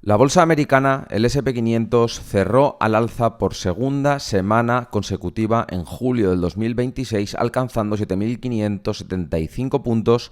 La bolsa americana, el S&P 500, cerró al alza por segunda semana consecutiva en julio del 2026, alcanzando 7.575 puntos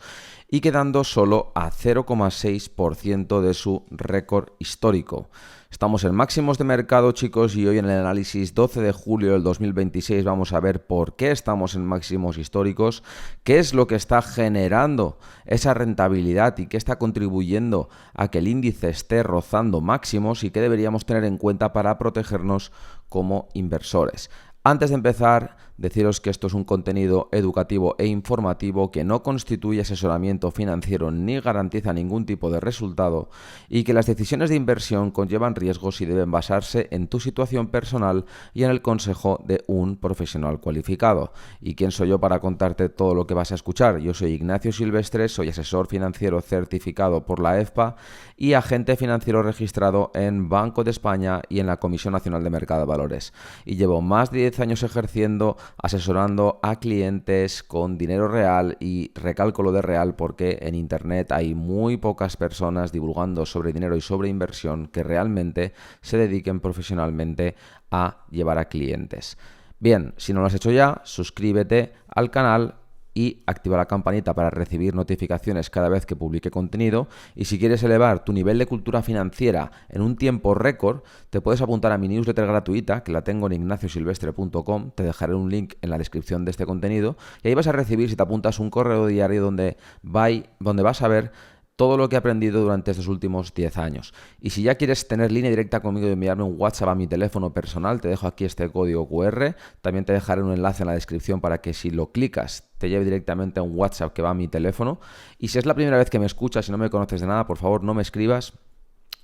y quedando solo a 0,6% de su récord histórico. Estamos en máximos de mercado, chicos, y hoy en el análisis 12 de julio del 2026 vamos a ver por qué estamos en máximos históricos, qué es lo que está generando esa rentabilidad y qué está contribuyendo a que el índice esté rozando máximos y qué deberíamos tener en cuenta para protegernos como inversores. Antes de empezar, deciros que esto es un contenido educativo e informativo que no constituye asesoramiento financiero ni garantiza ningún tipo de resultado y que las decisiones de inversión conllevan riesgos y deben basarse en tu situación personal y en el consejo de un profesional cualificado. ¿Y quién soy yo para contarte todo lo que vas a escuchar? Yo soy Ignacio Silvestre, soy asesor financiero certificado por la EFPA y agente financiero registrado en Banco de España y en la Comisión Nacional de Mercado de Valores. Y llevo más de 10 años ejerciendo, asesorando a clientes con dinero real y recálculo de real, porque en internet hay muy pocas personas divulgando sobre dinero y sobre inversión que realmente se dediquen profesionalmente a llevar a clientes. Bien, si no lo has hecho ya, suscríbete al canal y activa la campanita para recibir notificaciones cada vez que publique contenido. Y si quieres elevar tu nivel de cultura financiera en un tiempo récord, te puedes apuntar a mi newsletter gratuita, que la tengo en ignaciosilvestre.com. Te dejaré un link en la descripción de este contenido y ahí vas a recibir, si te apuntas, un correo diario donde vas a ver todo lo que he aprendido durante estos últimos 10 años. Y si ya quieres tener línea directa conmigo y enviarme un WhatsApp a mi teléfono personal, te dejo aquí este código QR. También te dejaré un enlace en la descripción para que si lo clicas te lleve directamente a un WhatsApp que va a mi teléfono. Y si es la primera vez que me escuchas y no me conoces de nada, por favor no me escribas,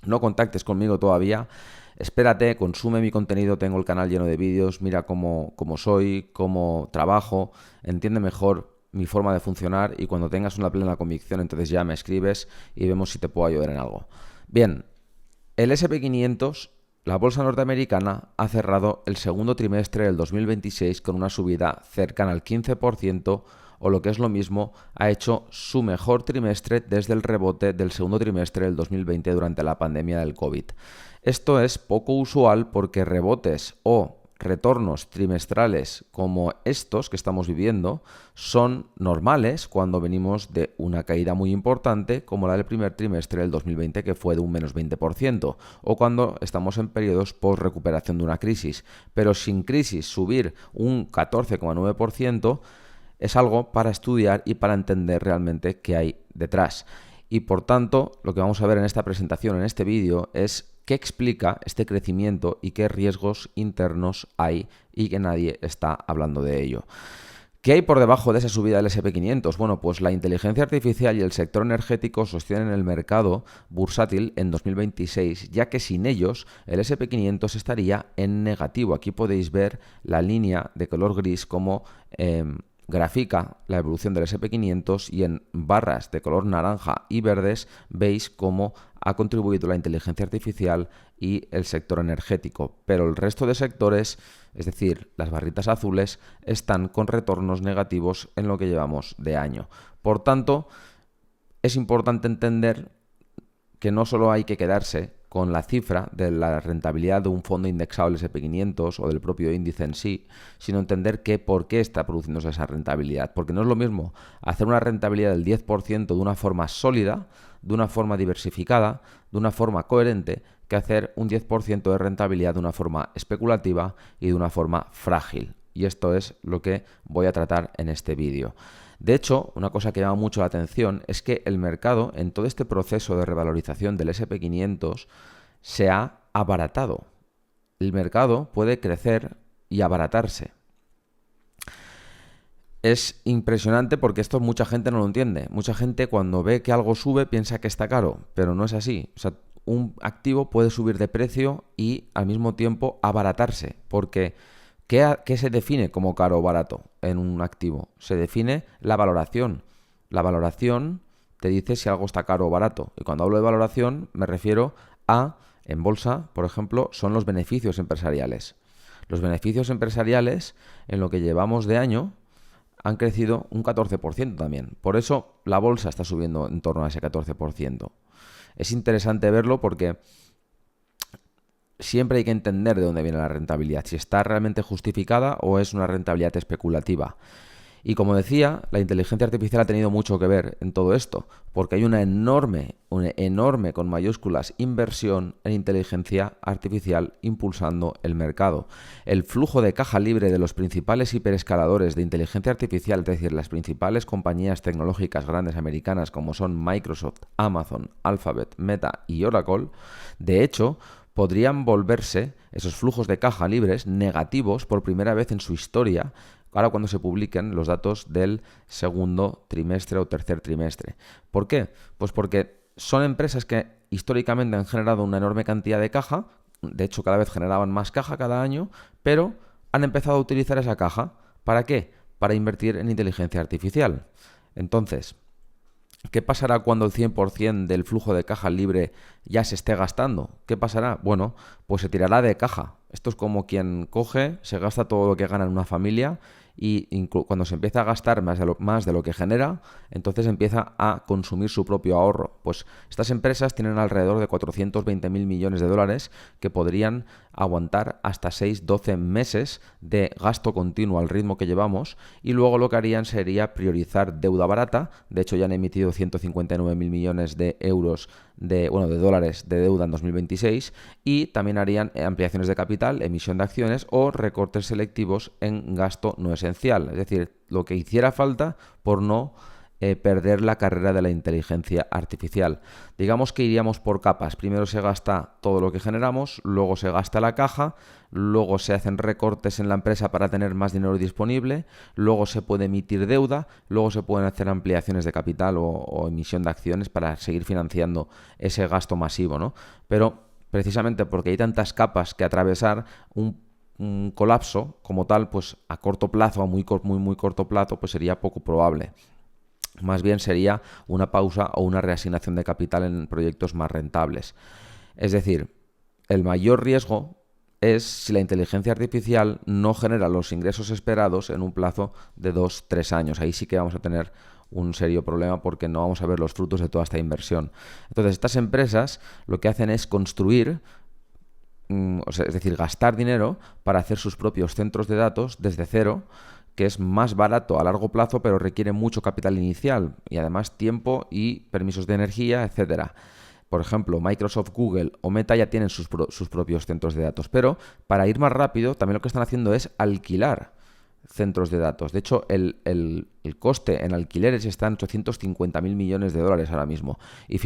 no contactes conmigo todavía. Espérate, consume mi contenido, tengo el canal lleno de vídeos, mira cómo soy, cómo trabajo, entiende mejor mi forma de funcionar y cuando tengas una plena convicción entonces ya me escribes y vemos si te puedo ayudar en algo. Bien, el S&P 500, la bolsa norteamericana, ha cerrado el segundo trimestre del 2026 con una subida cercana al 15%, o lo que es lo mismo, ha hecho su mejor trimestre desde el rebote del segundo trimestre del 2020 durante la pandemia del COVID. Esto es poco usual porque rebotes o retornos trimestrales como estos que estamos viviendo son normales cuando venimos de una caída muy importante como la del primer trimestre del 2020, que fue de un menos 20%, o cuando estamos en periodos post recuperación de una crisis. Pero sin crisis subir un 14,9% es algo para estudiar y para entender realmente qué hay detrás. Y por tanto, lo que vamos a ver en esta presentación, en este vídeo, es qué explica este crecimiento y qué riesgos internos hay y que nadie está hablando de ello. ¿Qué hay por debajo de esa subida del S&P 500? Bueno, pues la inteligencia artificial y el sector energético sostienen el mercado bursátil en 2026, ya que sin ellos el S&P 500 estaría en negativo. Aquí podéis ver la línea de color gris como grafica la evolución del S&P 500 y en barras de color naranja y verdes veis cómo ha contribuido la inteligencia artificial y el sector energético, pero el resto de sectores, es decir, las barritas azules, están con retornos negativos en lo que llevamos de año. Por tanto, es importante entender que no solo hay que quedarse con la cifra de la rentabilidad de un fondo indexado del S&P 500 o del propio índice en sí, sino entender por qué está produciéndose esa rentabilidad. Porque no es lo mismo hacer una rentabilidad del 10% de una forma sólida, de una forma diversificada, de una forma coherente, que hacer un 10% de rentabilidad de una forma especulativa y de una forma frágil. Y esto es lo que voy a tratar en este vídeo. De hecho, una cosa que llama mucho la atención es que el mercado, en todo este proceso de revalorización del S&P 500, se ha abaratado. El mercado puede crecer y abaratarse. Es impresionante porque esto mucha gente no lo entiende. Mucha gente cuando ve que algo sube piensa que está caro, pero no es así. O sea, un activo puede subir de precio y al mismo tiempo abaratarse, porque ¿qué se define como caro o barato en un activo? Se define la valoración. La valoración te dice si algo está caro o barato. Y cuando hablo de valoración me refiero a, en bolsa, por ejemplo, son los beneficios empresariales. Los beneficios empresariales en lo que llevamos de año han crecido un 14% también. Por eso la bolsa está subiendo en torno a ese 14%. Es interesante verlo porque siempre hay que entender de dónde viene la rentabilidad, si está realmente justificada o es una rentabilidad especulativa. Y como decía, la inteligencia artificial ha tenido mucho que ver en todo esto, porque hay una enorme con mayúsculas, inversión en inteligencia artificial impulsando el mercado. El flujo de caja libre de los principales hiperescaladores de inteligencia artificial, es decir, las principales compañías tecnológicas grandes americanas como son Microsoft, Amazon, Alphabet, Meta y Oracle, de hecho, podrían volverse esos flujos de caja libres negativos por primera vez en su historia, ahora cuando se publiquen los datos del segundo trimestre o tercer trimestre. ¿Por qué? Pues porque son empresas que históricamente han generado una enorme cantidad de caja, de hecho cada vez generaban más caja cada año, pero han empezado a utilizar esa caja. ¿Para qué? Para invertir en inteligencia artificial. Entonces, ¿qué pasará cuando el 100% del flujo de caja libre ya se esté gastando? ¿Qué pasará? Bueno, pues se tirará de caja. Esto es como quien coge, se gasta todo lo que gana en una familia y cuando se empieza a gastar más de lo que genera, entonces empieza a consumir su propio ahorro. Pues estas empresas tienen alrededor de 420.000 millones de dólares que podrían aguantar hasta 6-12 meses de gasto continuo al ritmo que llevamos, y luego lo que harían sería priorizar deuda barata. De hecho, ya han emitido 159.000 millones de euros de dólares de deuda en 2026, y también harían ampliaciones de capital, emisión de acciones o recortes selectivos en gasto no esencial, es decir, lo que hiciera falta por no perder la carrera de la inteligencia artificial. Digamos que iríamos por capas. Primero se gasta todo lo que generamos, luego se gasta la caja, luego se hacen recortes en la empresa para tener más dinero disponible, luego se puede emitir deuda, luego se pueden hacer ampliaciones de capital o emisión de acciones para seguir financiando ese gasto masivo, ¿no? Pero precisamente porque hay tantas capas que atravesar, un colapso como tal, pues a corto plazo, a muy corto plazo, pues sería poco probable. Más bien sería una pausa o una reasignación de capital en proyectos más rentables. Es decir, el mayor riesgo es si la inteligencia artificial no genera los ingresos esperados en un plazo de 2-3 años. Ahí sí que vamos a tener un serio problema porque no vamos a ver los frutos de toda esta inversión. Entonces, estas empresas lo que hacen es construir, es decir, gastar dinero para hacer sus propios centros de datos desde cero, que es más barato a largo plazo, pero requiere mucho capital inicial y además tiempo y permisos de energía, etcétera. Por ejemplo, Microsoft, Google o Meta ya tienen sus propios centros de datos, pero para ir más rápido también lo que están haciendo es alquilar centros de datos. De hecho, el coste en alquileres está en 850.000 millones de dólares ahora mismo. Y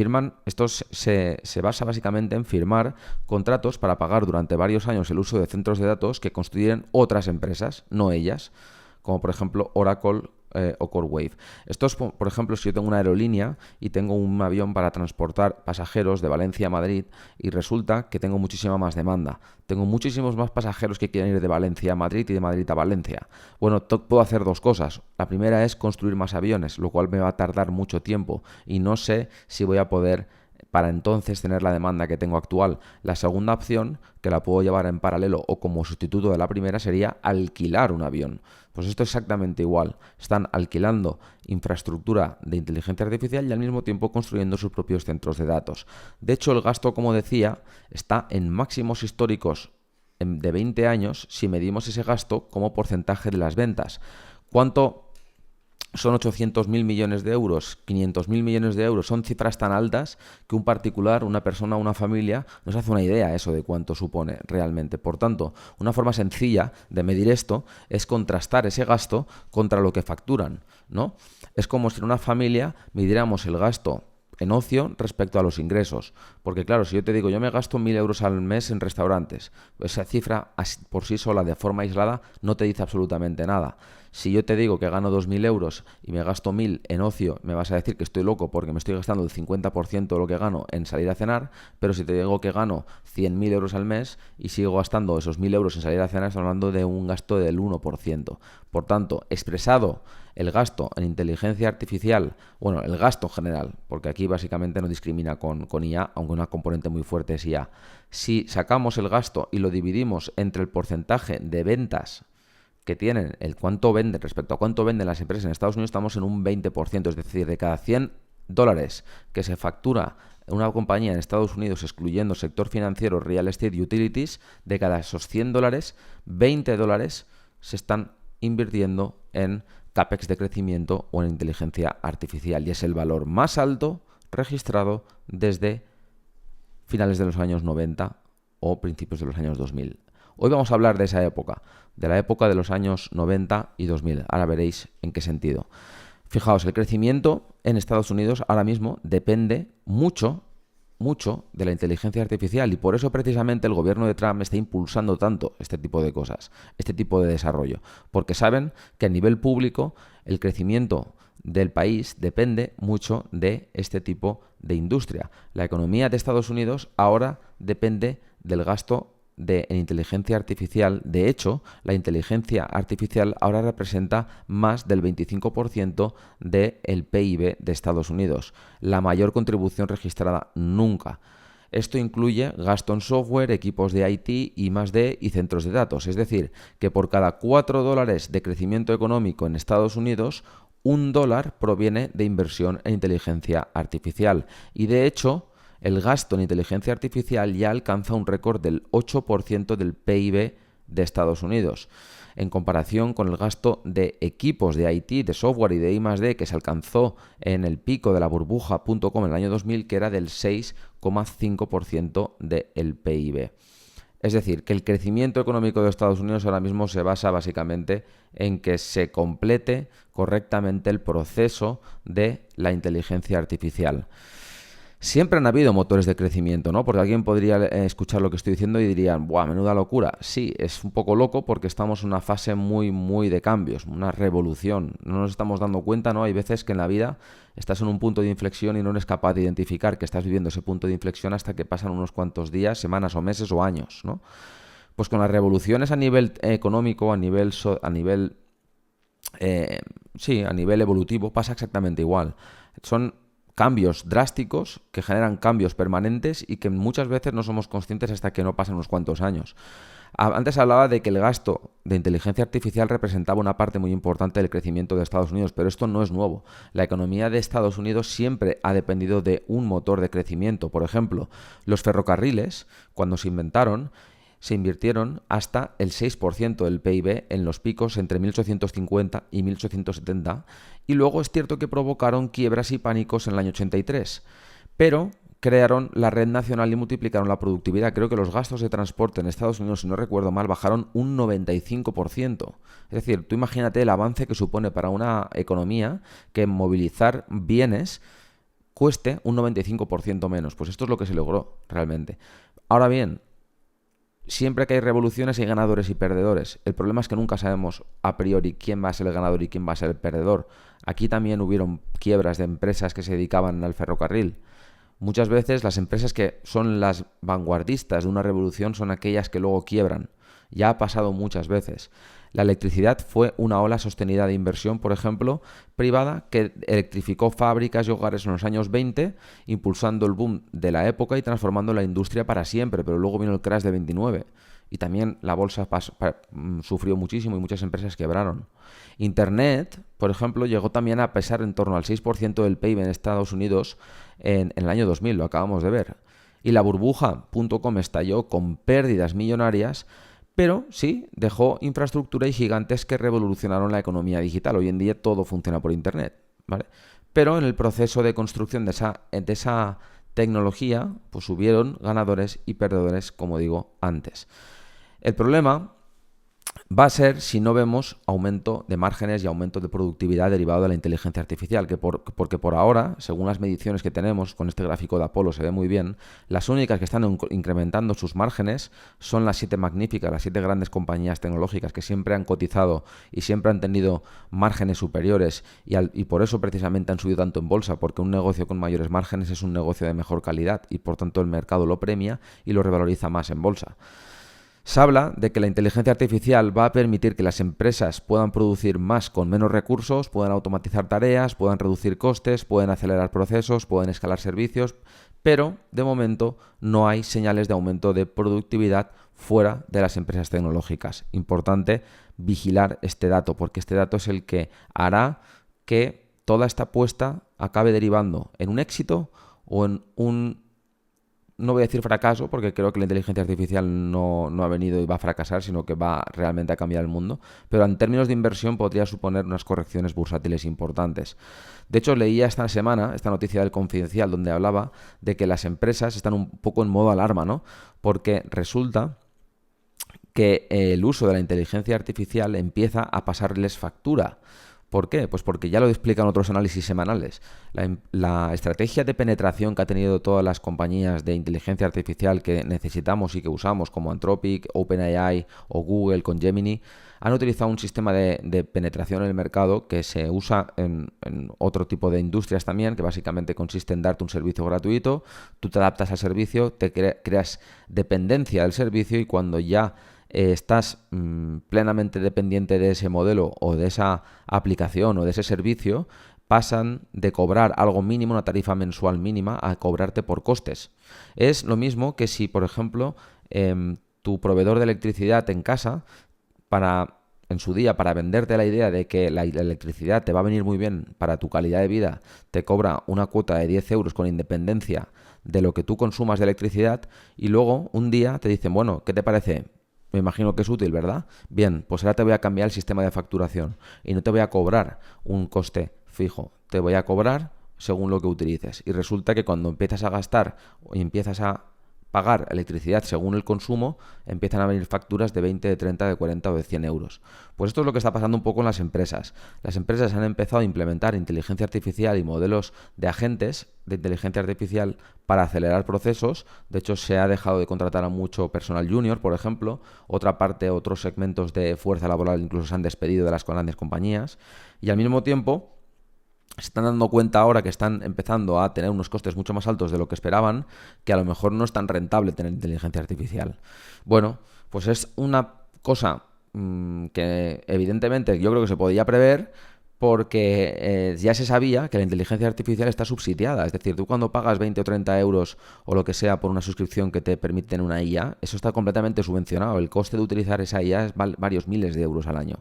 esto se basa básicamente en firmar contratos para pagar durante varios años el uso de centros de datos que construyen otras empresas, no ellas, como por ejemplo Oracle o CoreWeave. Esto es, por ejemplo, si yo tengo una aerolínea y tengo un avión para transportar pasajeros de Valencia a Madrid y resulta que tengo muchísima más demanda. Tengo muchísimos más pasajeros que quieren ir de Valencia a Madrid y de Madrid a Valencia. Bueno, puedo hacer dos cosas. La primera es construir más aviones, lo cual me va a tardar mucho tiempo y no sé si voy a poder para entonces tener la demanda que tengo actual. La segunda opción, que la puedo llevar en paralelo o como sustituto de la primera, sería alquilar un avión. Pues esto es exactamente igual. Están alquilando infraestructura de inteligencia artificial y al mismo tiempo construyendo sus propios centros de datos. De hecho, el gasto, como decía, está en máximos históricos de 20 años si medimos ese gasto como porcentaje de las ventas. ¿Cuánto son 800.000 millones de euros, 500.000 millones de euros? Son cifras tan altas que un particular, una persona, una familia, no se hace una idea eso de cuánto supone realmente. Por tanto, una forma sencilla de medir esto es contrastar ese gasto contra lo que facturan, ¿no? Es como si en una familia midiéramos el gasto en ocio respecto a los ingresos. Porque claro, si yo te digo, yo me gasto 1.000 euros al mes en restaurantes, esa cifra por sí sola, de forma aislada, no te dice absolutamente nada. Si yo te digo que gano 2.000 euros y me gasto 1.000 en ocio, me vas a decir que estoy loco porque me estoy gastando el 50% de lo que gano en salir a cenar, pero si te digo que gano 100.000 euros al mes y sigo gastando esos 1.000 euros en salir a cenar, estamos hablando de un gasto del 1%. Por tanto, expresado el gasto en inteligencia artificial, bueno, el gasto en general, porque aquí básicamente no discrimina con IA, aunque una componente muy fuerte es IA. Si sacamos el gasto y lo dividimos entre el porcentaje de ventas que tienen, el cuánto venden respecto a cuánto venden las empresas en Estados Unidos, estamos en un 20%, es decir, de cada $100 que se factura una compañía en Estados Unidos, excluyendo sector financiero, real estate y utilities, de cada esos $100, $20 se están invirtiendo en CAPEX de crecimiento o en inteligencia artificial. Y es el valor más alto registrado desde finales de los años 90 o principios de los años 2000. Hoy vamos a hablar de esa época, de la época de los años 90 y 2000. Ahora veréis en qué sentido. Fijaos, el crecimiento en Estados Unidos ahora mismo depende mucho de la inteligencia artificial, y por eso precisamente el gobierno de Trump está impulsando tanto este tipo de cosas, este tipo de desarrollo, porque saben que a nivel público el crecimiento del país depende mucho de este tipo de industria. La economía de Estados Unidos ahora depende del gasto en inteligencia artificial. De hecho, la inteligencia artificial ahora representa más del 25% del PIB de Estados Unidos, la mayor contribución registrada nunca. Esto incluye gasto en software, equipos de IT, I+D y centros de datos. Es decir, que por cada $4 de crecimiento económico en Estados Unidos, $1 proviene de inversión en inteligencia artificial. Y de hecho, el gasto en inteligencia artificial ya alcanza un récord del 8% del PIB de Estados Unidos, en comparación con el gasto de equipos de IT, de software y de I+D que se alcanzó en el pico de la burbuja.com en el año 2000, que era del 6,5% del PIB. Es decir, que el crecimiento económico de Estados Unidos ahora mismo se basa básicamente en que se complete correctamente el proceso de la inteligencia artificial. Siempre han habido motores de crecimiento, ¿no? Porque alguien podría escuchar lo que estoy diciendo y dirían, ¡buah, menuda locura! Sí, es un poco loco porque estamos en una fase muy de cambios, una revolución. No nos estamos dando cuenta, ¿no? Hay veces que en la vida estás en un punto de inflexión y no eres capaz de identificar que estás viviendo ese punto de inflexión hasta que pasan unos cuantos días, semanas o meses o años, ¿no? Pues con las revoluciones a nivel económico, a nivel evolutivo, pasa exactamente igual. Son cambios drásticos que generan cambios permanentes y que muchas veces no somos conscientes hasta que no pasan unos cuantos años. Antes hablaba de que el gasto de inteligencia artificial representaba una parte muy importante del crecimiento de Estados Unidos, pero esto no es nuevo. La economía de Estados Unidos siempre ha dependido de un motor de crecimiento. Por ejemplo, los ferrocarriles, cuando se inventaron, se invirtieron hasta el 6% del PIB en los picos entre 1850 y 1870, y luego es cierto que provocaron quiebras y pánicos en el año 83, pero crearon la red nacional y multiplicaron la productividad. Creo que los gastos de transporte en Estados Unidos, si no recuerdo mal, bajaron un 95%. Es decir, tú imagínate el avance que supone para una economía que movilizar bienes cueste un 95% menos. Pues esto es lo que se logró realmente. Ahora bien, siempre que hay revoluciones hay ganadores y perdedores. El problema es que nunca sabemos a priori quién va a ser el ganador y quién va a ser el perdedor. Aquí también hubieron quiebras de empresas que se dedicaban al ferrocarril. Muchas veces las empresas que son las vanguardistas de una revolución son aquellas que luego quiebran. Ya ha pasado muchas veces. La electricidad fue una ola sostenida de inversión, por ejemplo, privada, que electrificó fábricas y hogares en los años 20, impulsando el boom de la época y transformando la industria para siempre, pero luego vino el crash de 29 y también la bolsa sufrió muchísimo y muchas empresas quebraron. Internet, por ejemplo, llegó también a pesar en torno al 6% del PIB en Estados Unidos en el año 2000, lo acabamos de ver. Y la burbuja.com estalló con pérdidas millonarias, pero sí dejó infraestructura y gigantes que revolucionaron la economía digital. Hoy en día todo funciona por Internet, ¿vale? Pero en el proceso de construcción de esa tecnología, pues hubieron ganadores y perdedores, como digo antes. El problema va a ser si no vemos aumento de márgenes y aumento de productividad derivado de la inteligencia artificial, porque por ahora, según las mediciones que tenemos, con este gráfico de Apolo se ve muy bien, las únicas que están incrementando sus márgenes son las 7 magníficas, las 7 grandes compañías tecnológicas que siempre han cotizado y siempre han tenido márgenes superiores y por eso precisamente han subido tanto en bolsa, porque un negocio con mayores márgenes es un negocio de mejor calidad y por tanto el mercado lo premia y lo revaloriza más en bolsa. Se habla de que la inteligencia artificial va a permitir que las empresas puedan producir más con menos recursos, puedan automatizar tareas, puedan reducir costes, pueden acelerar procesos, pueden escalar servicios, pero de momento no hay señales de aumento de productividad fuera de las empresas tecnológicas. Importante vigilar este dato, porque este dato es el que hará que toda esta apuesta acabe derivando en un éxito o en un, no voy a decir fracaso, porque creo que la inteligencia artificial no ha venido y va a fracasar, sino que va realmente a cambiar el mundo, pero en términos de inversión podría suponer unas correcciones bursátiles importantes. De hecho, leía esta semana esta noticia del Confidencial donde hablaba de que las empresas están un poco en modo alarma, ¿no? Porque resulta que el uso de la inteligencia artificial empieza a pasarles factura. ¿Por qué? Pues porque ya lo explican otros análisis semanales. La estrategia de penetración que ha tenido todas las compañías de inteligencia artificial que necesitamos y que usamos, como Anthropic, OpenAI o Google con Gemini, han utilizado un sistema de penetración en el mercado que se usa en otro tipo de industrias también, que básicamente consiste en darte un servicio gratuito, tú te adaptas al servicio, te creas dependencia del servicio y cuando ya estás plenamente dependiente de ese modelo o de esa aplicación o de ese servicio, pasan de cobrar algo mínimo, una tarifa mensual mínima, a cobrarte por costes. Es lo mismo que si, por ejemplo, tu proveedor de electricidad en casa, en su día, para venderte la idea de que la electricidad te va a venir muy bien para tu calidad de vida, te cobra una cuota de 10 euros con independencia de lo que tú consumas de electricidad, y luego un día te dicen, bueno, ¿qué te parece? Me imagino que es útil, ¿verdad? Bien, pues ahora te voy a cambiar el sistema de facturación y no te voy a cobrar un coste fijo, te voy a cobrar según lo que utilices. Y resulta que cuando empiezas a gastar y empiezas a pagar electricidad según el consumo, empiezan a venir facturas de 20, de 30, de 40 o de 100 euros. Pues esto es lo que está pasando un poco en las empresas. Las empresas han empezado a implementar inteligencia artificial y modelos de agentes de inteligencia artificial para acelerar procesos. De hecho, se ha dejado de contratar a mucho personal junior, por ejemplo. Otra parte, otros segmentos de fuerza laboral incluso se han despedido de las grandes compañías. Y al mismo tiempo se están dando cuenta ahora que están empezando a tener unos costes mucho más altos de lo que esperaban, que a lo mejor no es tan rentable tener inteligencia artificial. Bueno, pues es una cosa que evidentemente yo creo que se podía prever, porque ya se sabía que la inteligencia artificial está subsidiada. Es decir, tú cuando pagas 20 o 30 euros o lo que sea por una suscripción que te permite tener una IA, eso está completamente subvencionado. El coste de utilizar esa IA es varios miles de euros al año.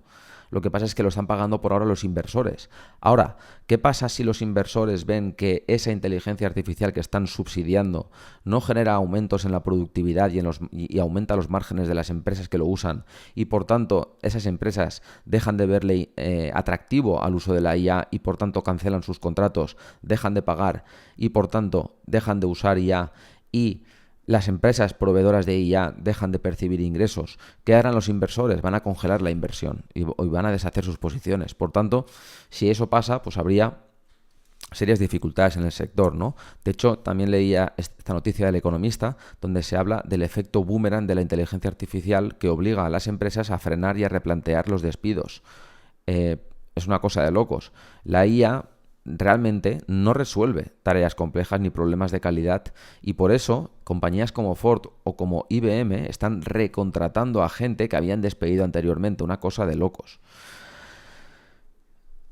Lo que pasa es que lo están pagando por ahora los inversores. Ahora, ¿qué pasa si los inversores ven que esa inteligencia artificial que están subsidiando no genera aumentos en la productividad y aumenta los márgenes de las empresas que lo usan, y por tanto esas empresas dejan de verle atractivo al uso de la IA y por tanto cancelan sus contratos, dejan de pagar y por tanto dejan de usar IA y las empresas proveedoras de IA dejan de percibir ingresos? ¿Qué harán los inversores? Van a congelar la inversión y van a deshacer sus posiciones. Por tanto, si eso pasa, pues habría serias dificultades en el sector, ¿no? De hecho, también leía esta noticia del Economista, donde se habla del efecto boomerang de la inteligencia artificial que obliga a las empresas a frenar y a replantear los despidos. Es una cosa de locos. La IA realmente no resuelve tareas complejas ni problemas de calidad, y por eso compañías como Ford o como IBM están recontratando a gente que habían despedido anteriormente. Una cosa de locos.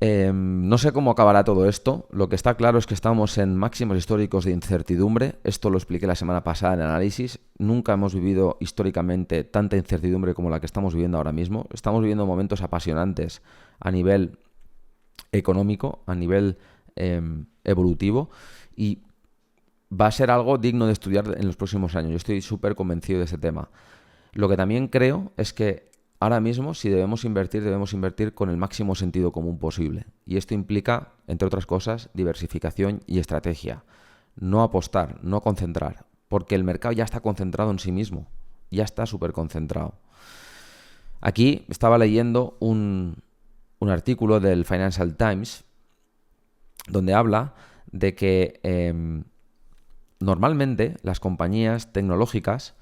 No sé cómo acabará todo esto. Lo que está claro es que estamos en máximos históricos de incertidumbre. Esto lo expliqué la semana pasada en análisis. Nunca hemos vivido históricamente tanta incertidumbre como la que estamos viviendo ahora mismo. Estamos viviendo momentos apasionantes a nivel económico, a nivel evolutivo, y va a ser algo digno de estudiar en los próximos años. Yo estoy súper convencido de ese tema. Lo que también creo es que ahora mismo, si debemos invertir con el máximo sentido común posible. Y esto implica, entre otras cosas, diversificación y estrategia. No apostar, no concentrar, porque el mercado ya está concentrado en sí mismo. Ya está súper concentrado. Aquí estaba leyendo un artículo del Financial Times donde habla de que normalmente las compañías tecnológicas,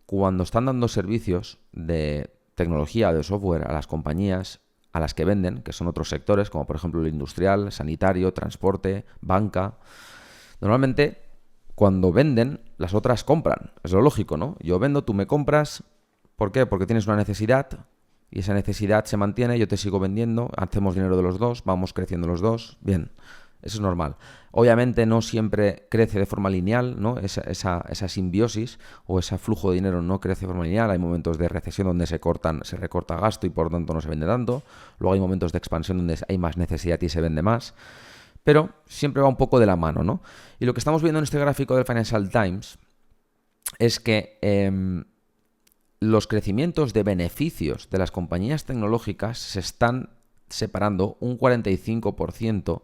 cuando están dando servicios de tecnología o de software a las compañías a las que venden, que son otros sectores, como por ejemplo el industrial, sanitario, transporte, banca, normalmente cuando venden, las otras compran. Es lo lógico, ¿no? Yo vendo, tú me compras. ¿Por qué? Porque tienes una necesidad y esa necesidad se mantiene, yo te sigo vendiendo, hacemos dinero de los dos, vamos creciendo los dos. Bien, eso es normal. Obviamente no siempre crece de forma lineal, ¿no? Esa simbiosis o ese flujo de dinero no crece de forma lineal. Hay momentos de recesión donde se recorta gasto y por tanto no se vende tanto. Luego hay momentos de expansión donde hay más necesidad y se vende más. pero siempre va un poco de la mano, ¿no? Y lo que estamos viendo en este gráfico del Financial Times es que los crecimientos de beneficios de las compañías tecnológicas se están separando un 45%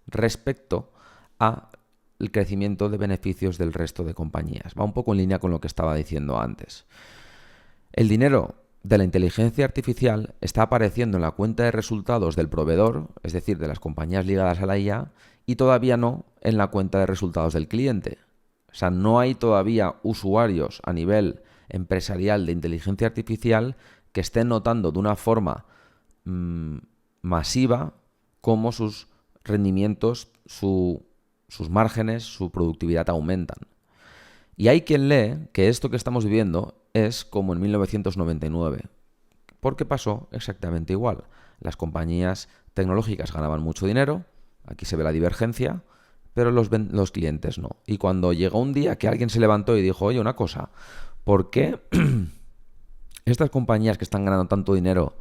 respecto al crecimiento de beneficios del resto de compañías. Va un poco en línea con lo que estaba diciendo antes. El dinero de la inteligencia artificial está apareciendo en la cuenta de resultados del proveedor, es decir, de las compañías ligadas a la IA, y todavía no en la cuenta de resultados del cliente. O sea, no hay todavía usuarios a nivel empresarial de inteligencia artificial que estén notando de una forma masiva cómo sus rendimientos, sus márgenes, su productividad aumentan. Y hay quien lee que esto que estamos viviendo es como en 1999, porque pasó exactamente igual. Las compañías tecnológicas ganaban mucho dinero, aquí se ve la divergencia, pero los clientes no. Y cuando llegó un día que alguien se levantó y dijo, oye, una cosa, ¿por qué estas compañías que están ganando tanto dinero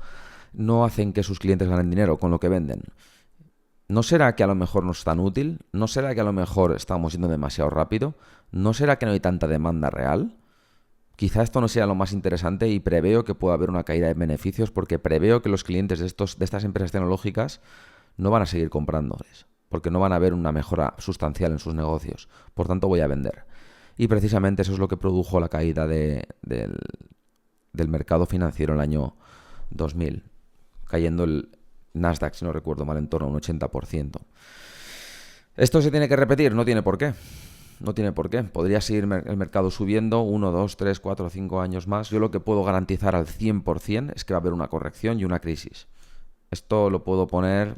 no hacen que sus clientes ganen dinero con lo que venden? ¿No será que a lo mejor no es tan útil? ¿No será que a lo mejor estamos yendo demasiado rápido? ¿No será que no hay tanta demanda real? Quizá esto no sea lo más interesante y preveo que pueda haber una caída de beneficios porque preveo que los clientes de estas empresas tecnológicas no van a seguir comprándoles porque no van a ver una mejora sustancial en sus negocios. Por tanto, voy a vender. Y precisamente eso es lo que produjo la caída del mercado financiero en el año 2000, cayendo el Nasdaq, si no recuerdo mal, en torno a un 80%. ¿Esto se tiene que repetir? No tiene por qué. No tiene por qué. Podría seguir el mercado subiendo 1, 2, 3, 4, 5 años más. Yo lo que puedo garantizar al 100% es que va a haber una corrección y una crisis. Esto lo puedo poner,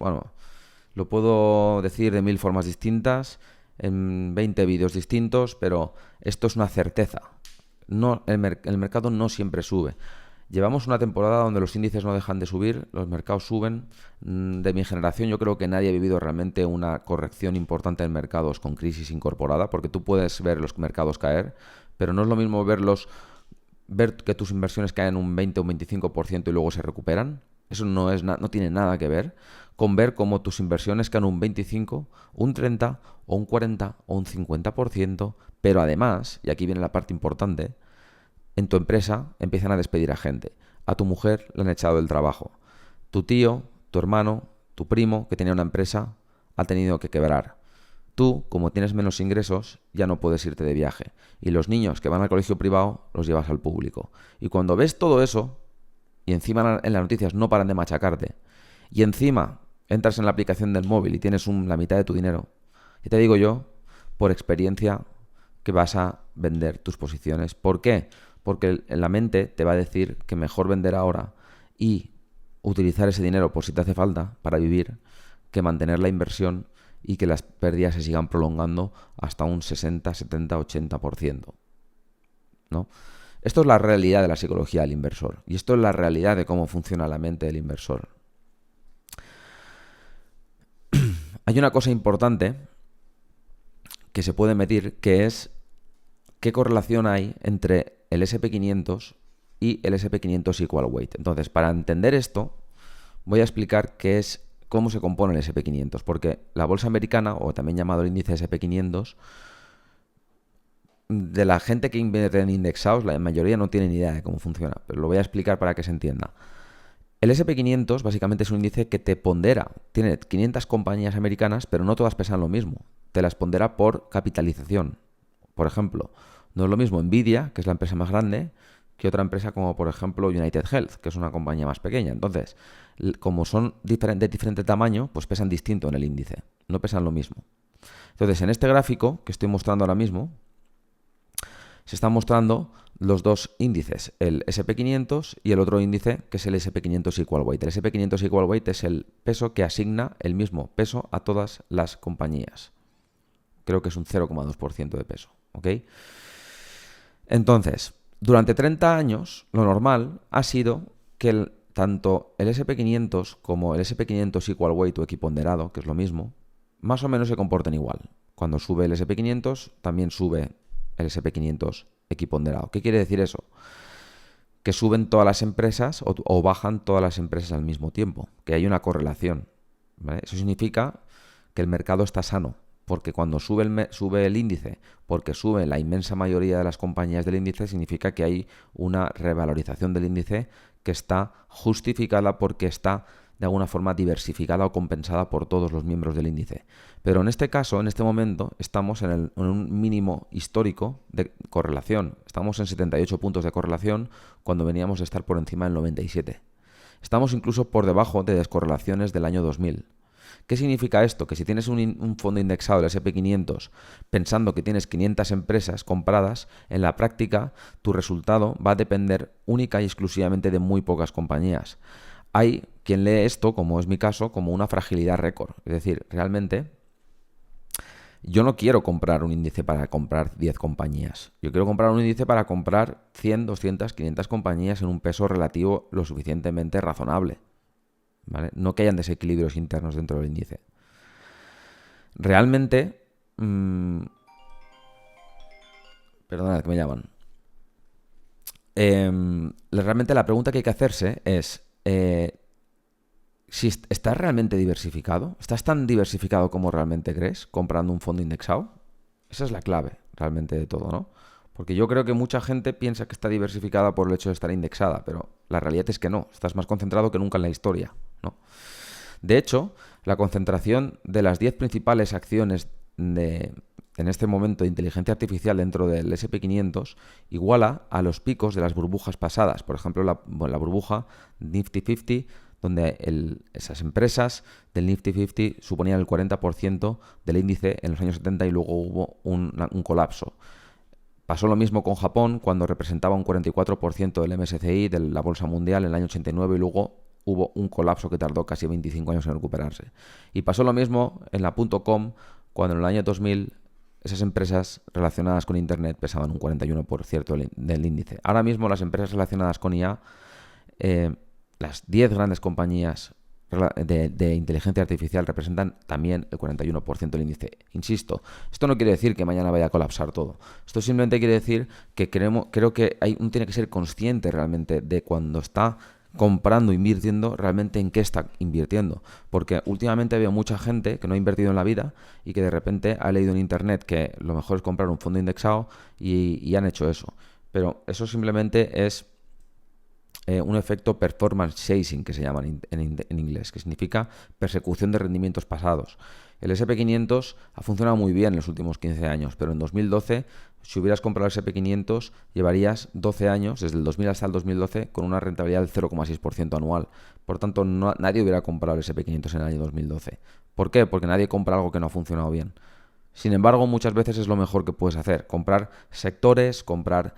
lo puedo decir de 1000 formas distintas, en 20 vídeos distintos, pero esto es una certeza. No, el mercado no siempre sube. Llevamos una temporada donde los índices no dejan de subir, los mercados suben. De mi generación yo creo que nadie ha vivido realmente una corrección importante en mercados con crisis incorporada, porque tú puedes ver los mercados caer, pero no es lo mismo ver que tus inversiones caen un 20 o un 25% y luego se recuperan. Eso no tiene nada que ver con ver cómo tus inversiones caen un 25, un 30 o un 40 o un 50%, pero además, y aquí viene la parte importante, en tu empresa empiezan a despedir a gente. A tu mujer le han echado del trabajo. Tu tío, tu hermano, tu primo, que tenía una empresa, ha tenido que quebrar. Tú, como tienes menos ingresos, ya no puedes irte de viaje. Y los niños que van al colegio privado los llevas al público. Y cuando ves todo eso, y encima en las noticias no paran de machacarte, y encima entras en la aplicación del móvil y tienes la mitad de tu dinero, y te digo yo, por experiencia, que vas a vender tus posiciones. ¿Por qué? Porque en la mente te va a decir que mejor vender ahora y utilizar ese dinero por si te hace falta para vivir que mantener la inversión y que las pérdidas se sigan prolongando hasta un 60, 70, 80%, ¿no? Esto es la realidad de la psicología del inversor y esto es la realidad de cómo funciona la mente del inversor. Hay una cosa importante que se puede medir, que es qué correlación hay entre el SP500 y el SP500 Equal Weight. Entonces, para entender esto, voy a explicar cómo se compone el SP500, porque la bolsa americana, o también llamado el índice SP500, de la gente que invierte en indexados, la mayoría no tiene ni idea de cómo funciona, pero lo voy a explicar para que se entienda. El SP500 básicamente es un índice que te pondera, tiene 500 compañías americanas, pero no todas pesan lo mismo, te las pondera por capitalización. Por ejemplo, no es lo mismo Nvidia, que es la empresa más grande, que otra empresa como por ejemplo United Health, que es una compañía más pequeña. Entonces, como son de diferente tamaño, pues pesan distinto en el índice, no pesan lo mismo. Entonces, en este gráfico que estoy mostrando ahora mismo, se están mostrando los dos índices, el SP500 y el otro índice que es el SP500 Equal Weight. El SP500 Equal Weight es el peso que asigna el mismo peso a todas las compañías. Creo que es un 0,2% de peso, ¿ok? Entonces, durante 30 años, lo normal ha sido que tanto el SP500 como el SP500 Equal Weight o equiponderado, que es lo mismo, más o menos se comporten igual. Cuando sube el SP500, también sube el SP500 equiponderado. ¿Qué quiere decir eso? Que suben todas las empresas o bajan todas las empresas al mismo tiempo, que hay una correlación, ¿vale? Eso significa que el mercado está sano, porque cuando sube el índice, porque sube la inmensa mayoría de las compañías del índice, significa que hay una revalorización del índice que está justificada porque está de alguna forma diversificada o compensada por todos los miembros del índice. Pero en este caso, en este momento, estamos en un mínimo histórico de correlación. Estamos en 78 puntos de correlación cuando veníamos de estar por encima del 97. Estamos incluso por debajo de descorrelaciones del año 2000. ¿Qué significa esto? Que si tienes un fondo indexado, el SP500, pensando que tienes 500 empresas compradas, en la práctica tu resultado va a depender única y exclusivamente de muy pocas compañías. Hay quien lee esto, como es mi caso, como una fragilidad récord. Es decir, realmente yo no quiero comprar un índice para comprar 10 compañías. Yo quiero comprar un índice para comprar 100, 200, 500 compañías en un peso relativo lo suficientemente razonable, ¿vale? No que hayan desequilibrios internos dentro del índice. Realmente... perdonad que me llaman. Realmente la pregunta que hay que hacerse es... si estás realmente diversificado, ¿estás tan diversificado como realmente crees comprando un fondo indexado? Esa es la clave realmente de todo, ¿no? Porque yo creo que mucha gente piensa que está diversificada por el hecho de estar indexada, pero la realidad es que no, estás más concentrado que nunca en la historia, ¿no? De hecho, la concentración de las 10 principales acciones en este momento de inteligencia artificial dentro del SP500 iguala a los picos de las burbujas pasadas. Por ejemplo, la burbuja Nifty 50, donde esas empresas del Nifty 50 suponían el 40% del índice en los años 70 y luego hubo un colapso. Pasó lo mismo con Japón cuando representaba un 44% del MSCI, de la bolsa mundial, en el año 89 y luego hubo un colapso que tardó casi 25 años en recuperarse. Y pasó lo mismo en la .com cuando en el año 2000 esas empresas relacionadas con Internet pesaban un 41% del índice. Ahora mismo las empresas relacionadas con IA, las 10 grandes compañías de inteligencia artificial representan también el 41% del índice. Insisto, esto no quiere decir que mañana vaya a colapsar todo. Esto simplemente quiere decir que creo que uno tiene que ser consciente realmente de cuando está comprando, invirtiendo, realmente en qué está invirtiendo. Porque últimamente veo mucha gente que no ha invertido en la vida y que de repente ha leído en internet que lo mejor es comprar un fondo indexado y han hecho eso. Pero eso simplemente es un efecto performance chasing, que se llama en inglés, que significa persecución de rendimientos pasados. El SP500 ha funcionado muy bien en los últimos 15 años, pero en 2012, si hubieras comprado el SP500, llevarías 12 años, desde el 2000 hasta el 2012, con una rentabilidad del 0,6% anual. Por tanto, nadie hubiera comprado el SP500 en el año 2012. ¿Por qué? Porque nadie compra algo que no ha funcionado bien. Sin embargo, muchas veces es lo mejor que puedes hacer. Comprar sectores, comprar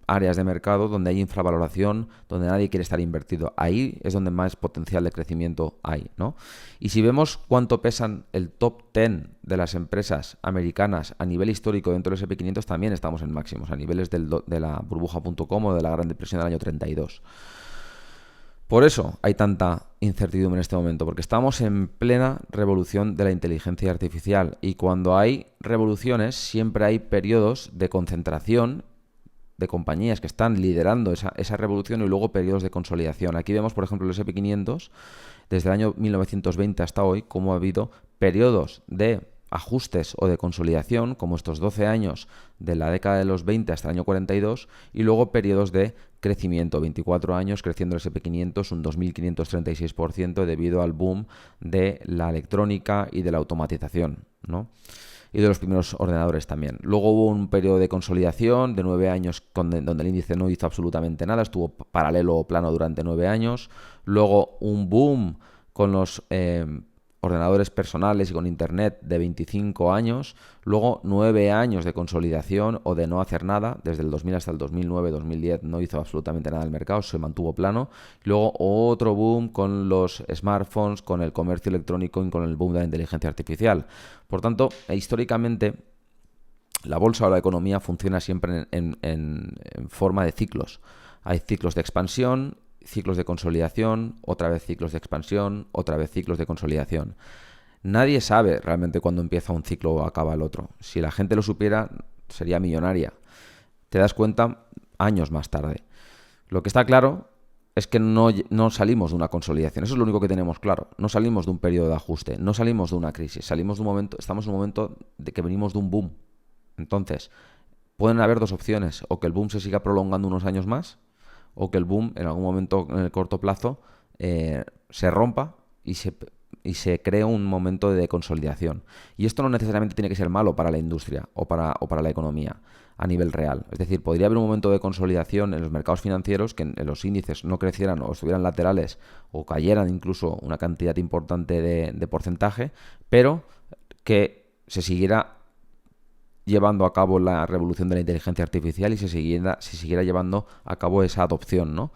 áreas de mercado donde hay infravaloración, donde nadie quiere estar invertido. Ahí es donde más potencial de crecimiento hay, ¿no? Y si vemos cuánto pesan el top 10 de las empresas americanas a nivel histórico dentro del SP500, también estamos en máximos, a niveles de la burbuja.com o de la Gran Depresión del año 32. Por eso hay tanta incertidumbre en este momento, porque estamos en plena revolución de la inteligencia artificial y cuando hay revoluciones siempre hay periodos de concentración de compañías que están liderando esa revolución y luego periodos de consolidación. Aquí vemos, por ejemplo, el SP500 desde el año 1920 hasta hoy, cómo ha habido periodos de ajustes o de consolidación, como estos 12 años de la década de los 20 hasta el año 42, y luego periodos de crecimiento, 24 años creciendo el SP500 un 2.536% debido al boom de la electrónica y de la automatización, ¿no? Y de los primeros ordenadores también. Luego hubo un periodo de consolidación de 9 años donde el índice no hizo absolutamente nada, estuvo paralelo o plano durante 9 años. Luego un boom con los ordenadores personales y con Internet de 25 años. Luego 9 años de consolidación o de no hacer nada. Desde el 2000 hasta el 2009-2010 no hizo absolutamente nada el mercado, se mantuvo plano. Luego otro boom con los smartphones, con el comercio electrónico y con el boom de la inteligencia artificial. Por tanto, históricamente, la bolsa o la economía funciona siempre en forma de ciclos. Hay ciclos de expansión, ciclos de consolidación, otra vez ciclos de expansión, otra vez ciclos de consolidación. Nadie sabe realmente cuándo empieza un ciclo o acaba el otro. Si la gente lo supiera, sería millonaria. Te das cuenta años más tarde. Lo que está claro es que no salimos de una consolidación. Eso es lo único que tenemos claro. No salimos de un periodo de ajuste, no salimos de una crisis, salimos de un momento, estamos en un momento de que venimos de un boom. Entonces, pueden haber dos opciones, o que el boom se siga prolongando unos años más, o que el boom en algún momento en el corto plazo se rompa y se cree un momento de consolidación. Y esto no necesariamente tiene que ser malo para la industria o para la economía a nivel real. Es decir, podría haber un momento de consolidación en los mercados financieros, que en los índices no crecieran o estuvieran laterales o cayeran incluso una cantidad importante de porcentaje, pero que se siguiera llevando a cabo la revolución de la inteligencia artificial y se siguiera llevando a cabo esa adopción, ¿no?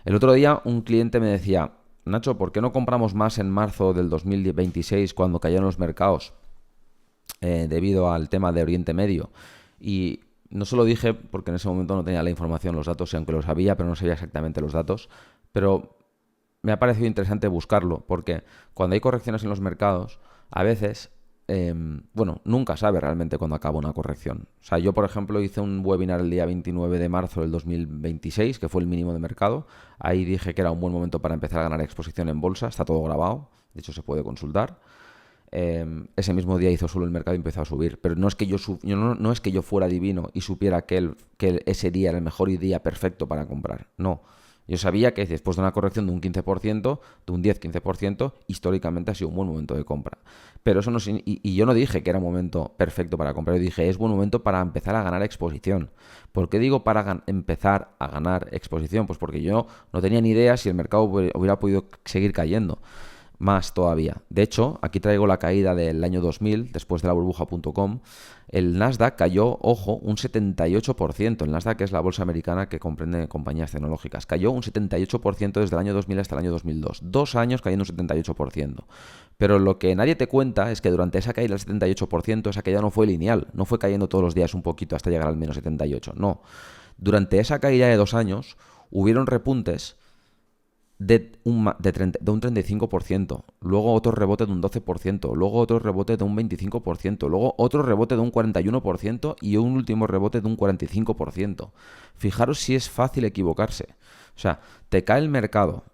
El otro día un cliente me decía: Nacho, ¿por qué no compramos más en marzo del 2026 cuando cayeron los mercados debido al tema de Oriente Medio? Y no se lo dije porque en ese momento no tenía la información, los datos, y aunque lo sabía, pero no sabía exactamente los datos. Pero me ha parecido interesante buscarlo, porque cuando hay correcciones en los mercados, a veces, nunca sabe realmente cuándo acaba una corrección. O sea, yo, por ejemplo, hice un webinar el día 29 de marzo del 2026, que fue el mínimo de mercado. Ahí dije que era un buen momento para empezar a ganar exposición en bolsa. Está todo grabado, de hecho se puede consultar. Ese mismo día hizo solo el mercado y empezó a subir. Pero no es que no es que yo fuera divino y supiera que ese día era el mejor día perfecto para comprar. No. Yo sabía que después de una corrección de un 15%, de un 10-15%, históricamente ha sido un buen momento de compra. Pero eso no y yo no dije que era un momento perfecto para comprar. Yo dije, es buen momento para empezar a ganar exposición. ¿Por qué digo para empezar a ganar exposición? Pues porque yo no tenía ni idea si el mercado hubiera podido seguir cayendo más todavía. De hecho, aquí traigo la caída del año 2000, después de la burbuja.com. El Nasdaq cayó, ojo, un 78%. El Nasdaq es la bolsa americana que comprende compañías tecnológicas. Cayó un 78% desde el año 2000 hasta el año 2002. 2 años cayendo un 78%. Pero lo que nadie te cuenta es que durante esa caída del 78%, esa caída no fue lineal. No fue cayendo todos los días un poquito hasta llegar al menos 78. No. Durante esa caída de 2 años, hubieron repuntes de un 35%, luego otro rebote de un 12%, luego otro rebote de un 25%, luego otro rebote de un 41% y un último rebote de un 45%. Fijaros si es fácil equivocarse. O sea, te cae el mercado,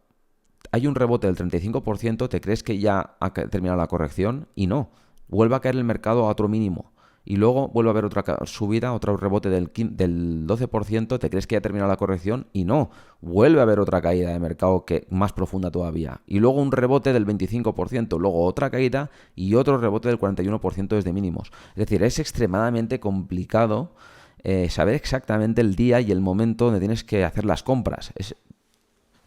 hay un rebote del 35%, te crees que ya ha terminado la corrección y no, vuelve a caer el mercado a otro mínimo. Y luego vuelve a haber otra subida, otro rebote del 12%, te crees que ya ha terminado la corrección y no, vuelve a haber otra caída de mercado más profunda todavía. Y luego un rebote del 25%, luego otra caída y otro rebote del 41% desde mínimos. Es decir, es extremadamente complicado saber exactamente el día y el momento donde tienes que hacer las compras.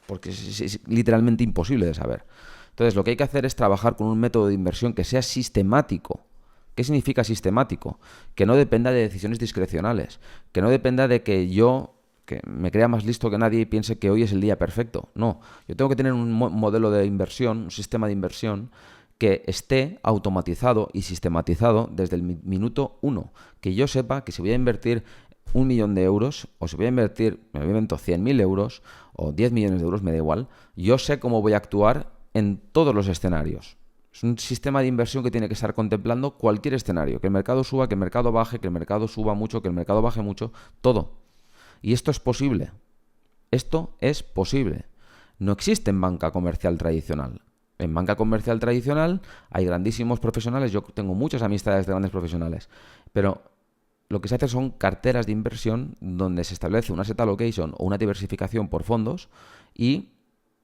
Porque es literalmente imposible de saber. Entonces, lo que hay que hacer es trabajar con un método de inversión que sea sistemático. ¿Qué significa sistemático? Que no dependa de decisiones discrecionales, que no dependa de que yo, que me crea más listo que nadie y piense que hoy es el día perfecto. No, yo tengo que tener un modelo de inversión, un sistema de inversión que esté automatizado y sistematizado desde el minuto 1. Que yo sepa que si voy a invertir 1.000.000 de euros, o si voy a invertir, me invento 100.000 euros, o 10 millones de euros, me da igual, yo sé cómo voy a actuar en todos los escenarios. Es un sistema de inversión que tiene que estar contemplando cualquier escenario. Que el mercado suba, que el mercado baje, que el mercado suba mucho, que el mercado baje mucho. Todo. Y esto es posible. Esto es posible. No existe en banca comercial tradicional. En banca comercial tradicional hay grandísimos profesionales. Yo tengo muchas amistades de grandes profesionales. Pero lo que se hace son carteras de inversión donde se establece una asset allocation o una diversificación por fondos y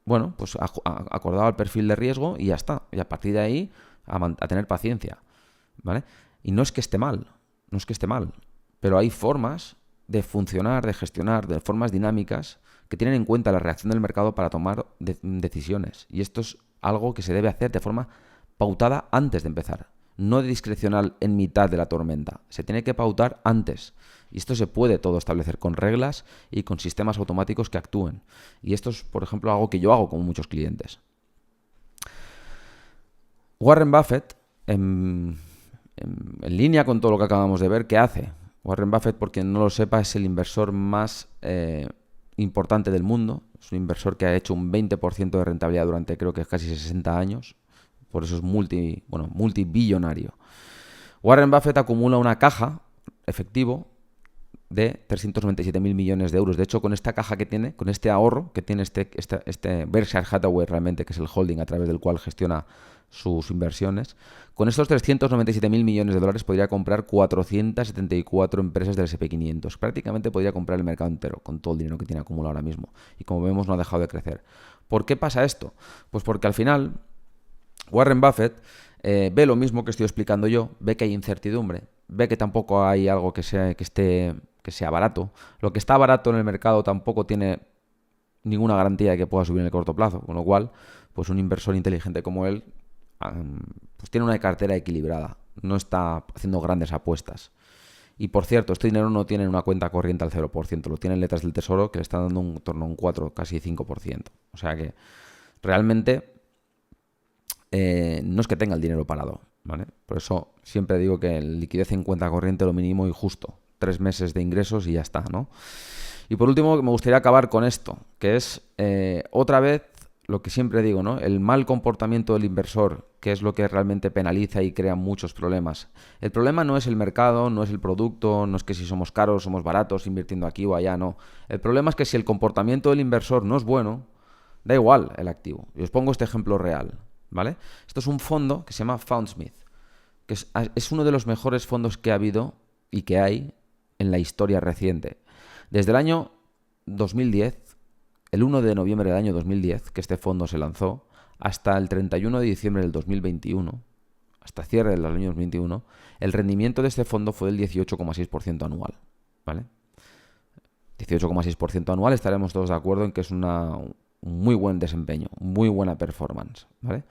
bueno, pues acordado al perfil de riesgo y ya está. Y a partir de ahí, a tener paciencia, ¿vale? Y no es que esté mal, no es que esté mal, pero hay formas de funcionar, de gestionar, de formas dinámicas que tienen en cuenta la reacción del mercado para tomar decisiones. Y esto es algo que se debe hacer de forma pautada antes de empezar. No discrecional en mitad de la tormenta. Se tiene que pautar antes. Y esto se puede todo establecer con reglas y con sistemas automáticos que actúen. Y esto es, por ejemplo, algo que yo hago con muchos clientes. Warren Buffett, en línea con todo lo que acabamos de ver, ¿qué hace? Warren Buffett, por quien no lo sepa, es el inversor más importante del mundo. Es un inversor que ha hecho un 20% de rentabilidad durante creo que casi 60 años. Por eso es multibillonario. Warren Buffett acumula una caja, efectivo, de 397.000 millones de euros. De hecho, con esta caja que tiene, con este ahorro que tiene este Berkshire Hathaway realmente, que es el holding a través del cual gestiona sus inversiones, con estos 397.000 millones de dólares podría comprar 474 empresas del S&P 500. Prácticamente podría comprar el mercado entero con todo el dinero que tiene acumulado ahora mismo. Y como vemos, no ha dejado de crecer. ¿Por qué pasa esto? Pues porque al final Warren Buffett ve lo mismo que estoy explicando yo, ve que hay incertidumbre, ve que tampoco hay algo que sea barato. Lo que está barato en el mercado tampoco tiene ninguna garantía de que pueda subir en el corto plazo, con lo cual, pues un inversor inteligente como él, pues tiene una cartera equilibrada, no está haciendo grandes apuestas. Y por cierto, este dinero no tiene una cuenta corriente al 0%, lo tiene en letras del tesoro que le están dando en torno a un 4, casi 5%. O sea que realmente no es que tenga el dinero parado, ¿vale? Por eso siempre digo que liquidez en cuenta corriente lo mínimo y justo, 3 meses de ingresos y ya está, ¿no? Y por último, me gustaría acabar con esto, que es otra vez lo que siempre digo, ¿no? El mal comportamiento del inversor, que es lo que realmente penaliza y crea muchos problemas. El problema no es el mercado, no es el producto, no es que si somos caros, somos baratos invirtiendo aquí o allá, no. El problema es que si el comportamiento del inversor no es bueno, da igual el activo. Y os pongo este ejemplo real, ¿vale? Esto es un fondo que se llama Foundsmith, que es uno de los mejores fondos que ha habido y que hay en la historia reciente. Desde el año 2010, el 1 de noviembre del año 2010, que este fondo se lanzó, hasta el 31 de diciembre del 2021, hasta cierre del año 2021, el rendimiento de este fondo fue del 18,6% anual, ¿vale? 18,6% anual, estaremos todos de acuerdo en que es un muy buen desempeño, muy buena performance, ¿vale?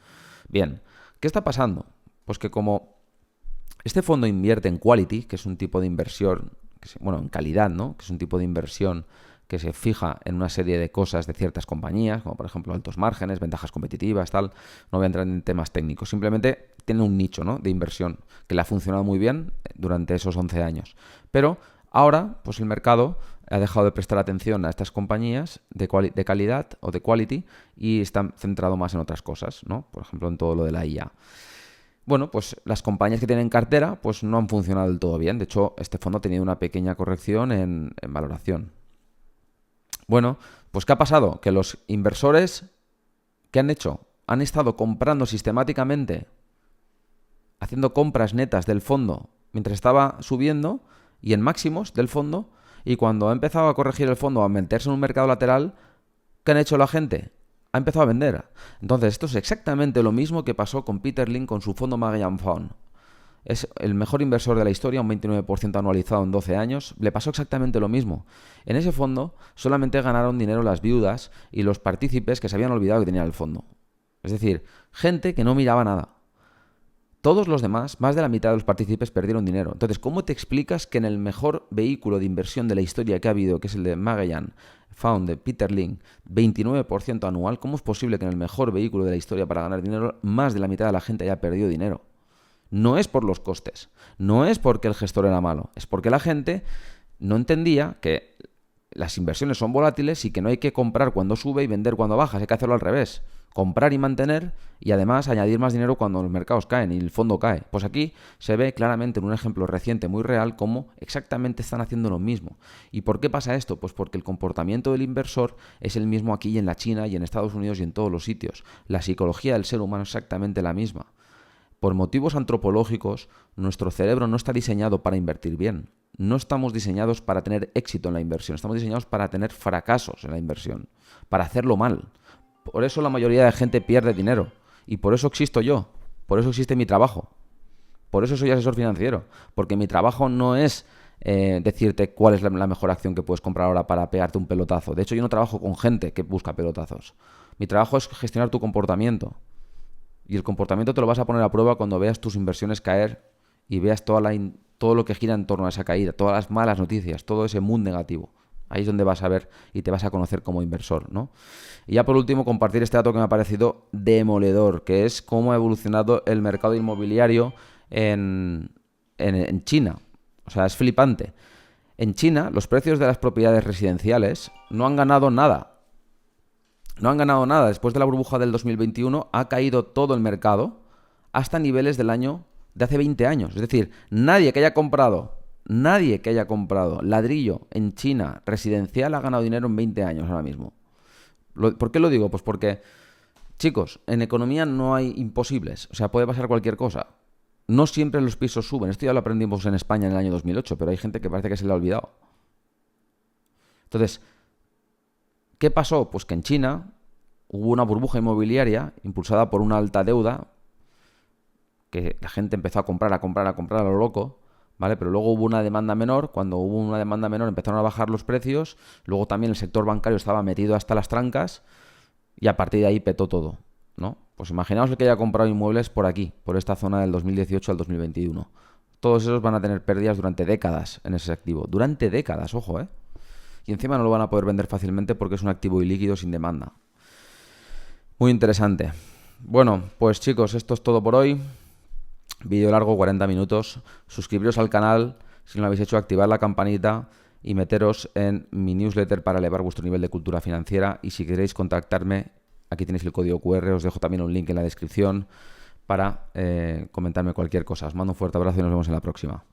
Bien, ¿qué está pasando? Pues que como este fondo invierte en quality, que es un tipo de inversión, en calidad, ¿no? Que es un tipo de inversión que se fija en una serie de cosas de ciertas compañías, como por ejemplo altos márgenes, ventajas competitivas, tal. No voy a entrar en temas técnicos, simplemente tiene un nicho, ¿no?, de inversión que le ha funcionado muy bien durante esos 11 años. Pero ahora, pues el mercado ha dejado de prestar atención a estas compañías de calidad o de quality y está centrado más en otras cosas, ¿no? Por ejemplo, en todo lo de la IA. Bueno, pues las compañías que tienen cartera pues no han funcionado del todo bien. De hecho, este fondo ha tenido una pequeña corrección en valoración. Bueno, pues ¿qué ha pasado? Que los inversores, ¿qué han hecho? Han estado comprando sistemáticamente, haciendo compras netas del fondo mientras estaba subiendo y en máximos del fondo, y cuando ha empezado a corregir el fondo, a meterse en un mercado lateral, ¿qué han hecho la gente? Ha empezado a vender. Entonces, esto es exactamente lo mismo que pasó con Peter Lynch con su fondo Magellan Fund. Es el mejor inversor de la historia, un 29% anualizado en 12 años. Le pasó exactamente lo mismo. En ese fondo solamente ganaron dinero las viudas y los partícipes que se habían olvidado que tenían el fondo. Es decir, gente que no miraba nada. Todos los demás, más de la mitad de los partícipes, perdieron dinero. Entonces, ¿cómo te explicas que en el mejor vehículo de inversión de la historia que ha habido, que es el de Magellan Fund de Peter Lynch, 29% anual, cómo es posible que en el mejor vehículo de la historia para ganar dinero, más de la mitad de la gente haya perdido dinero? No es por los costes, no es porque el gestor era malo, es porque la gente no entendía que las inversiones son volátiles y que no hay que comprar cuando sube y vender cuando baja, hay que hacerlo al revés. Comprar y mantener y además añadir más dinero cuando los mercados caen y el fondo cae. Pues aquí se ve claramente en un ejemplo reciente muy real cómo exactamente están haciendo lo mismo. ¿Y por qué pasa esto? Pues porque el comportamiento del inversor es el mismo aquí y en la China y en Estados Unidos y en todos los sitios. La psicología del ser humano es exactamente la misma. Por motivos antropológicos, nuestro cerebro no está diseñado para invertir bien. No estamos diseñados para tener éxito en la inversión. Estamos diseñados para tener fracasos en la inversión, para hacerlo mal. Por eso la mayoría de gente pierde dinero. Y por eso existo yo. Por eso existe mi trabajo. Por eso soy asesor financiero. Porque mi trabajo no es decirte cuál es la mejor acción que puedes comprar ahora para pegarte un pelotazo. De hecho, yo no trabajo con gente que busca pelotazos. Mi trabajo es gestionar tu comportamiento. Y el comportamiento te lo vas a poner a prueba cuando veas tus inversiones caer y veas todo lo que gira en torno a esa caída, todas las malas noticias, todo ese mood negativo. Ahí es donde vas a ver y te vas a conocer como inversor, ¿no? Y ya por último, compartir este dato que me ha parecido demoledor, que es cómo ha evolucionado el mercado inmobiliario en China. O sea, es flipante. En China, los precios de las propiedades residenciales no han ganado nada. No han ganado nada. Después de la burbuja del 2021 ha caído todo el mercado hasta niveles del año de hace 20 años. Es decir, nadie que haya comprado Nadie que haya comprado ladrillo en China residencial ha ganado dinero en 20 años ahora mismo. ¿Por qué lo digo? Pues porque, chicos, en economía no hay imposibles. O sea, puede pasar cualquier cosa. No siempre los pisos suben. Esto ya lo aprendimos en España en el año 2008, pero hay gente que parece que se le ha olvidado. Entonces, ¿qué pasó? Pues que en China hubo una burbuja inmobiliaria impulsada por una alta deuda que la gente empezó a comprar a lo loco, ¿vale? Pero luego hubo una demanda menor. Cuando hubo una demanda menor empezaron a bajar los precios. Luego también el sector bancario estaba metido hasta las trancas y a partir de ahí petó todo, ¿no? Pues imaginaos el que haya comprado inmuebles por aquí, por esta zona del 2018 al 2021. Todos esos van a tener pérdidas durante décadas en ese activo. Durante décadas, ojo, ¿eh? Y encima no lo van a poder vender fácilmente porque es un activo ilíquido sin demanda. Muy interesante. Bueno, pues chicos, esto es todo por hoy. Vídeo largo, 40 minutos. Suscribiros al canal si no lo habéis hecho, activar la campanita y meteros en mi newsletter para elevar vuestro nivel de cultura financiera. Y si queréis contactarme, aquí tenéis el código QR, os dejo también un link en la descripción para comentarme cualquier cosa. Os mando un fuerte abrazo y nos vemos en la próxima.